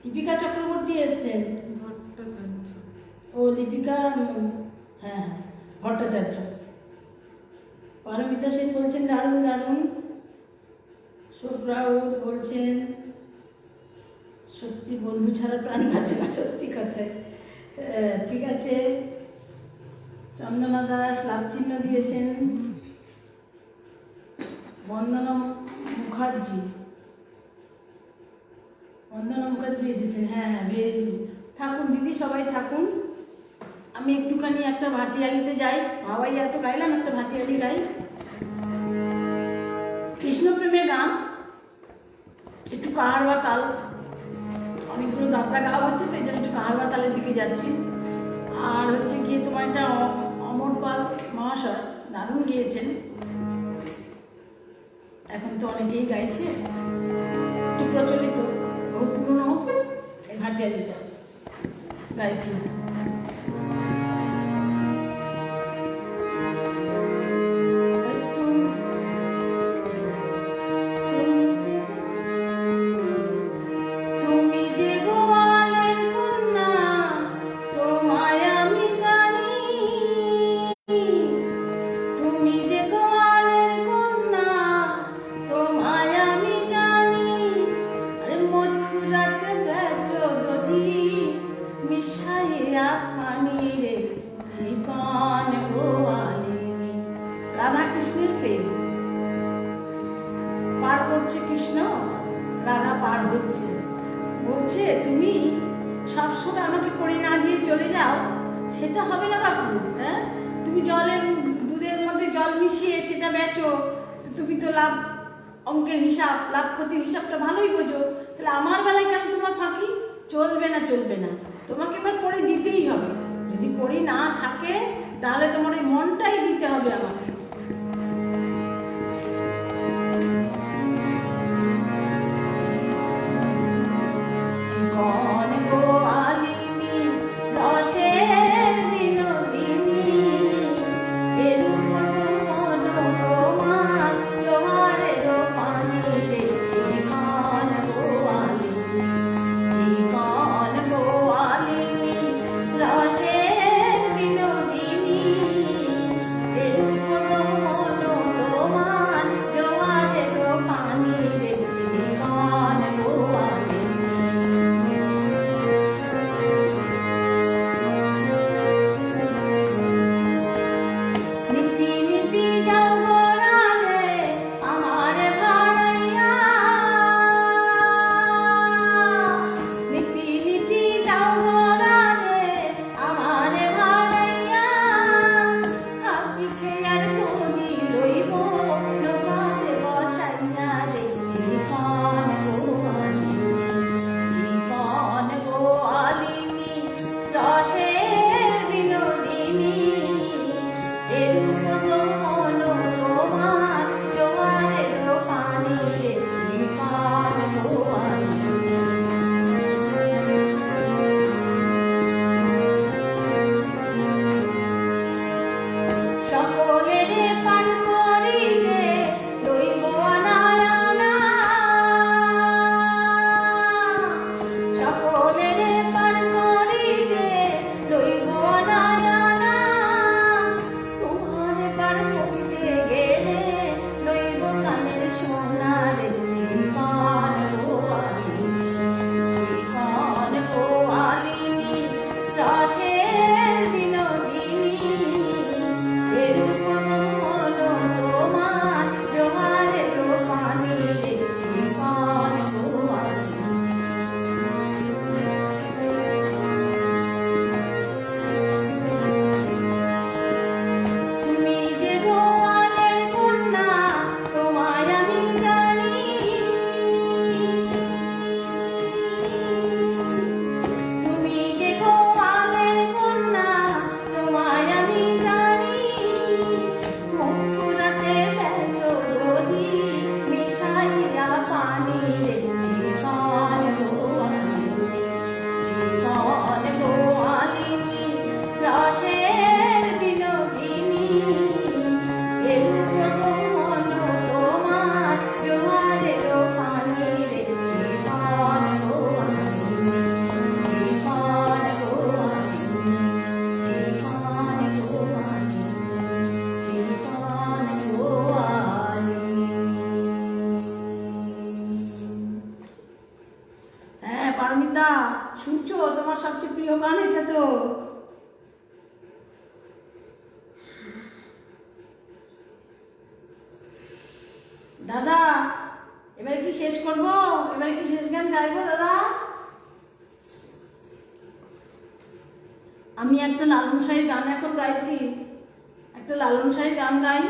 Speaker 1: লিপিকা চক্রবর্তী এসছেন
Speaker 2: ভট্টাচার্য
Speaker 1: ও লিপিকা হ্যাঁ ভট্টাচার্য পারমিতা সেন বলছেন দারুণ দারুণ সোপ্রাউড বলছেন সত্যি বন্ধু ছাড়া প্রাণ বাঁচে না সত্যি কথায় ঠিক আছে চন্দনা দাস লাভ চিহ্ন দিয়েছেন বন্দনা মুখার্জি এসেছেন হ্যাঁ হ্যাঁ থাকুন দিদি সবাই থাকুন আমি একটুখানি একটা ভাটিয়ালিতে যাই বাবাই এত গাইলাম একটা ভাটিয়ালি গাই কৃষ্ণপ্রেমের গান একটু কাহার বা তাল অনেকগুলো যাত্রা গাওয়া হচ্ছে তো এই জন্য একটু কাহার বা তালের দিকে যাচ্ছি আর হচ্ছে গিয়ে তোমার এটা অমর পাল মহাশয় দারুণ গিয়েছেন এখন তো অনেকেই গাইছে একটু প্রচলিত বহু পুরনো এই ভাটিয়ালিটা গাইছি রাধা কৃষ্ণের প্রেম পার করছে কৃষ্ণ রাধা পার হচ্ছে বলছে তুমি সবসময় আমাকে করে না দিয়ে চলে যাও সেটা হবে না বাবু হ্যাঁ তুমি দুধের মধ্যে জল মিশিয়ে সেটা বেচো তুমি তো লাভ অঙ্কের হিসাব লাভ ক্ষতির হিসাবটা ভালোই বোঝো তাহলে আমার বেলায় কেন তোমার ফাঁকি চলবে না তোমাকে এবার করে দিতেই হবে যদি করি না থাকে তাহলে তোমার এই মনটাই দিতে হবে আমাকে রসের বিনোদিনী তুমি যে গোয়ালের কন্যা তোমায় আমি জানি, তুমি যে গোয়ালের কন্যা তোমায় আমি জানি, মুখরাতে বেজো গদি মিশাইয়া পানি রে জীবন গোয়ালিনী রসের বিনোদিনী এরূপ মন তোমার জোয়ারের পানি রে জীবন গোয়ালিনী জীবন গোয়ালিনী জীবন গোয়ালিনী জীবন গোয়ালিনী। হ্যাঁ পারমিতা, শুনছো? তোমার সবচেয়ে প্রিয় গান এটা তো। দাদা এবার কি শেষ করবো? এবার কি শেষ গান গাইবো দাদা? আমি একটা লালন শাহীর গান এখন গাইছি, একটা লালন শাহীর গান গাই।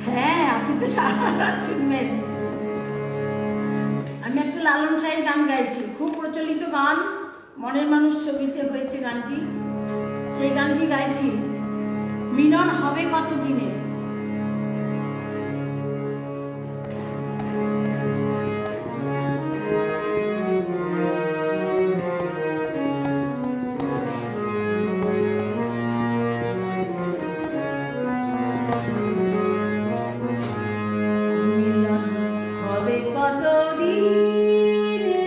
Speaker 1: হ্যাঁ আপনি তো সারা রাত শুনবেন। আমি একটা লালন শাহীর গান গাইছি, খুব প্রচলিত গান, মনের মানুষ ছবিতে হয়েছে গানটি, সেই গানটি গাইছি। মিলন হবে কত দিনে। মিলন হবে কত দিনে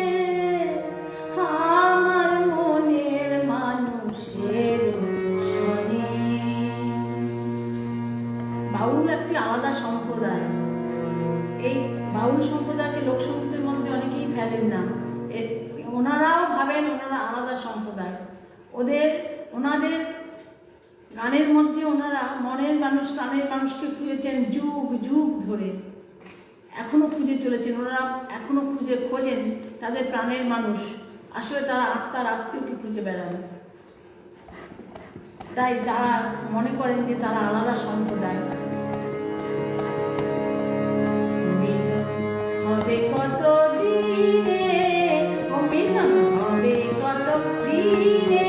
Speaker 1: আমার মনের মানুষের সনে। বাউল একটি আলাদা সম্প্রদায়। এই বাউল সম্প্রদায়কে লোকসঙ্গীতের মধ্যে অনেকেই ফেলেন না, ওনারাও ভাবেন ওনারা আলাদা সম্প্রদায়। ওনাদের গানের মধ্যে ওনারা মনের মানুষ, প্রাণের মানুষকে খুঁজেছেন যুগ যুগ ধরে, এখনো খুঁজে চলেছেন। ওনারা এখনো খোঁজেন তাদের প্রাণের মানুষ। আসলে তারা আত্মার আত্মীয়কে খুঁজে বেড়ান, তাই তারা মনে করেন যে তারা আলাদা সম্প্রদায়। হবে কত দিনে, ও মিলন হবে কত দিনে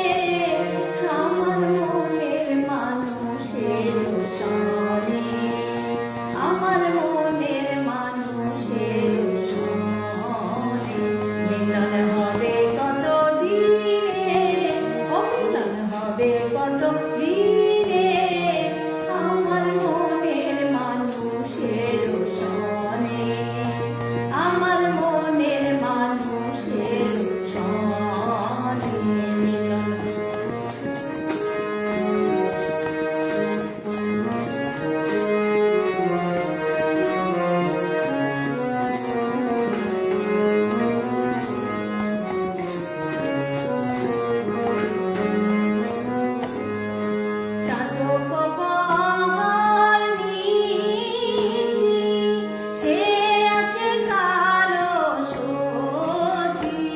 Speaker 1: আমার মনের মানুষের সনে, আমার মনের মানুষের সনে। মিলন হবে কত দিনে, ও মিলন হবে কত দিনে আমার মনের মানুষের সনে, আমার মনের মানুষের সনে। মিলন চাতক বহর নিশি, সে আছে কালো শশী।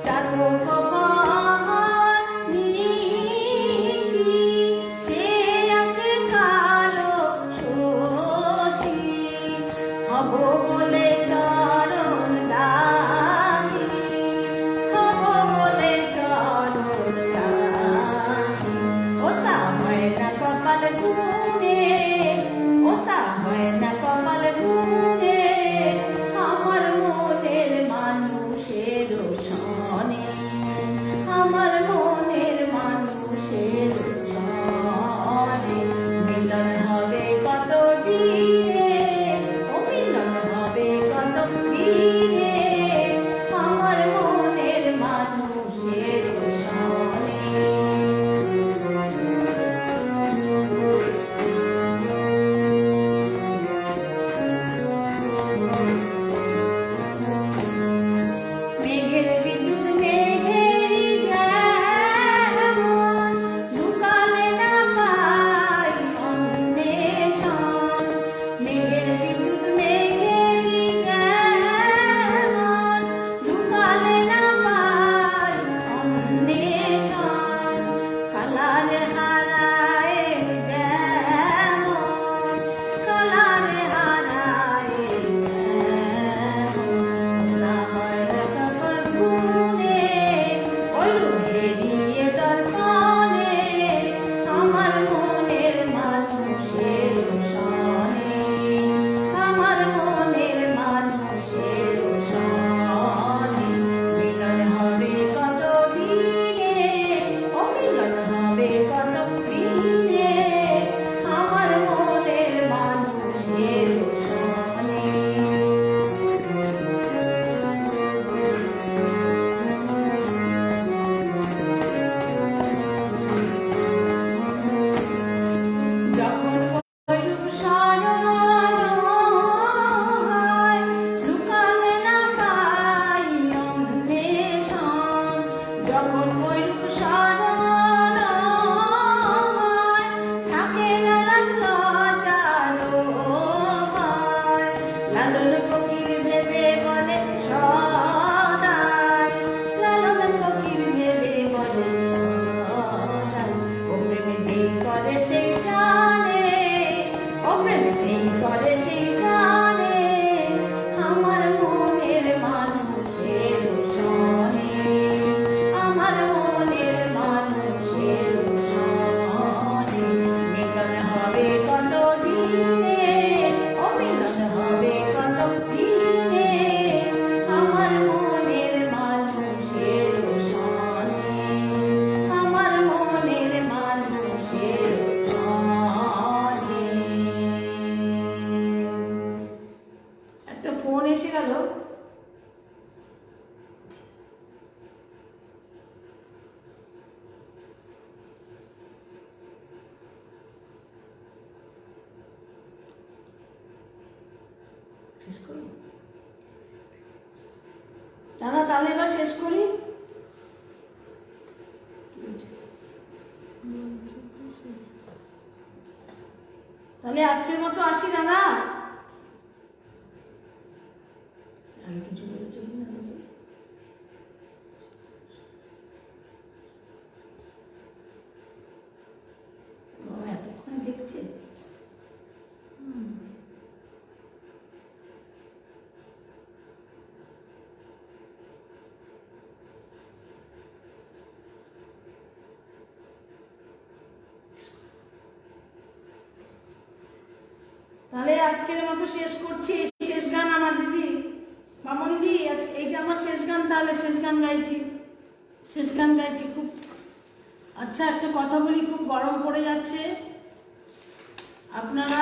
Speaker 1: চাতক বহর নিশি, সে আছে কালো শশী। হব বলে চরণ দাসী, হব বলে চরণ দাসী। ওতা হয় না কপাল গুনে, ওতা হয় না কপাল গুনে আমার মনের মানুষের সনে। যখন বৈরূপ শরণ থাকে লালন লজ্জালো ভয়, লালন ফকির ভেবে বলে সদাই, লালন ফকির ভেবে বলে সদাই, ও প্রেমে যেই করে সেই জানে, ও প্রেমে যেই করে সেই জানে, আমার মনের মানুষের সনে, আমার মনের মানুষের সনে, মিলন হবে কত দিনে, ও মিলন হবে কত দিনে, আমার মনের মানুষের সনে, আমার মনের মানুষের সনে। একটা ফোন এসে গেল। শেষ করি দাদা, তাহলে এবার শেষ করি। তাহলে আজকের মতো আসি দাদা। আগে কিছু বলেছে কিনা বুঝি? বাবা এতক্ষণ দেখছে। তাহলে আজকের মতো শেষ করছি। শেষ গান আমার দিদি, মামনি দি, এইটা আমার শেষ গান। তাহলে শেষ গান গাইছি, শেষ গান গাইছি। খুব আচ্ছা, একটা কথা বলি, খুব গরম পড়ে যাচ্ছে। আপনারা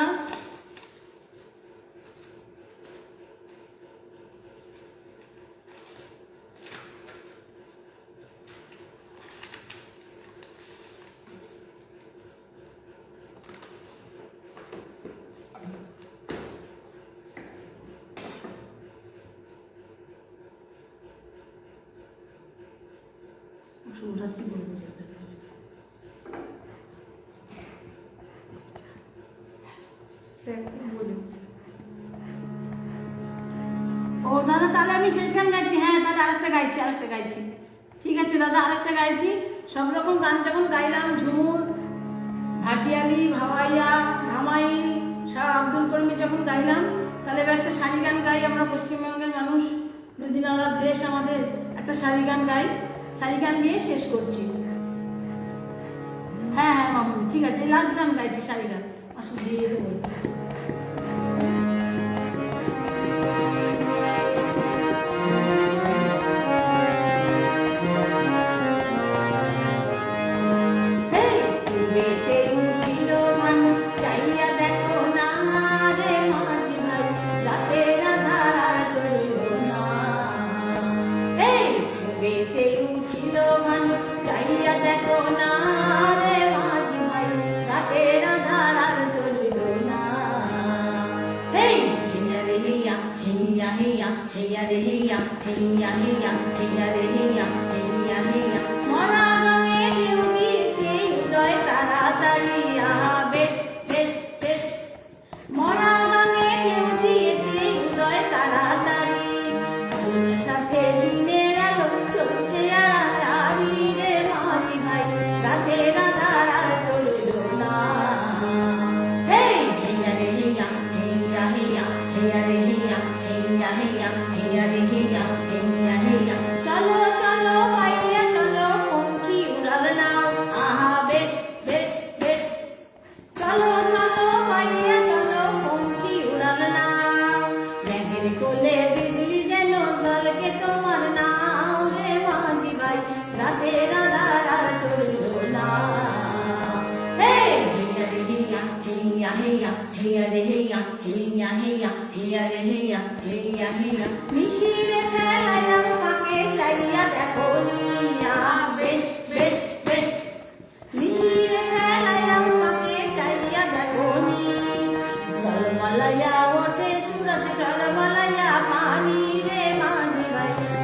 Speaker 1: শুভরাত্রি বলে দিয়েছে।
Speaker 2: বলেছে
Speaker 1: ও দাদা, তাহলে আমি শেষ গান গাইছি। হ্যাঁ, তাহলে আরেকটা গাইছি। ঠিক আছে দাদা, আরেকটা গাইছি। সব রকম গান যখন গাইলাম, ঝুমুর, ভাটিয়ালি, ভাওয়াইয়া, ধামাই, শাহ আব্দুল করিমের যখন গাইলাম, তাহলে এবার একটা শাড়ি গান গাই। আমরা পশ্চিমবঙ্গের মানুষ, মদিনাওয়ালার দেশ আমাদের, একটা শাড়ি গান গাই। শাড়ি গান দিয়ে শেষ করছি। হ্যাঁ হ্যাঁ মামুনি, ঠিক আছে, লাস্ট গান গাইছি, শাড়ি গান। আসলে দিয়ে দেবো।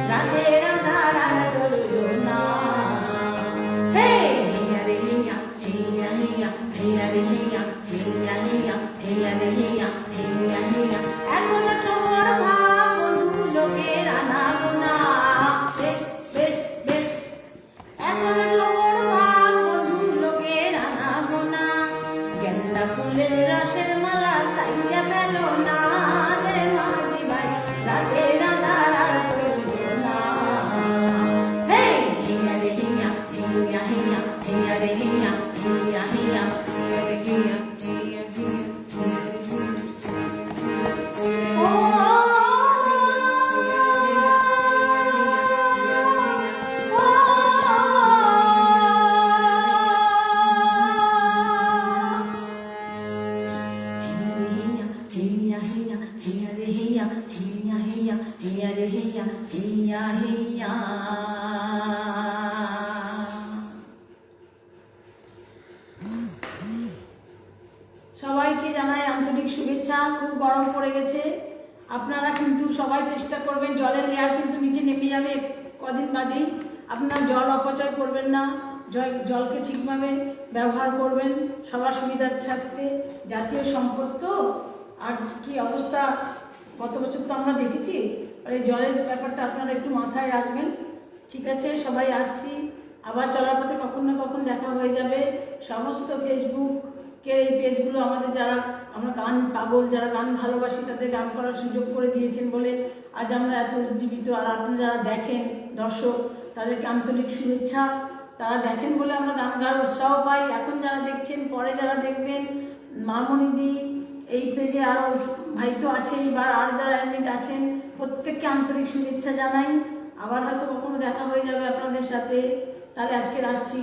Speaker 1: Radhe Radha Radha বরফ পড়ে গেছে। আপনারা কিন্তু সবাই চেষ্টা করবেন, জলের লেয়ার কিন্তু নিচে নেমে যাবে কদিন বাদেই। আপনারা জল অপচয় করবেন না, জলকে ঠিকভাবে ব্যবহার করবেন সবার সুবিধার স্বার্থে। জাতীয় সম্পদ তো, আর কি অবস্থা গত বছর তো আমরা দেখেছি। আর এই জলের ব্যাপারটা আপনারা একটু মাথায় রাখবেন। ঠিক আছে, সবাই আসছি, আবার চলার পথে কখন না কখন দেখা হয়ে যাবে। সমস্ত ফেসবুকের এই পেজগুলো আমাদের যারা আমরা গান পাগল, যারা গান ভালোবাসি, তাদের গান করার সুযোগ করে দিয়েছেন বলে আজ আমরা এত উজ্জীবিত। আর আপনি যারা দেখেন দর্শক, তাদেরকে আন্তরিক শুভেচ্ছা। তারা দেখেন বলে আমরা গান গাওয়ার উৎসাহ পাই। এখন যারা দেখছেন, পরে যারা দেখবেন, মামনিদি এই পেজে আরও ভাই তো আছেই, বা আর যারা অ্যাডমিট আছেন, প্রত্যেককে আন্তরিক শুভেচ্ছা জানাই। আবার হয়তো কখনো দেখা হয়ে যাবে আপনাদের সাথে। তাহলে আজকে আসছি,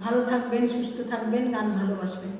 Speaker 1: ভালো থাকবেন, সুস্থ থাকবেন, গান ভালোবাসবেন।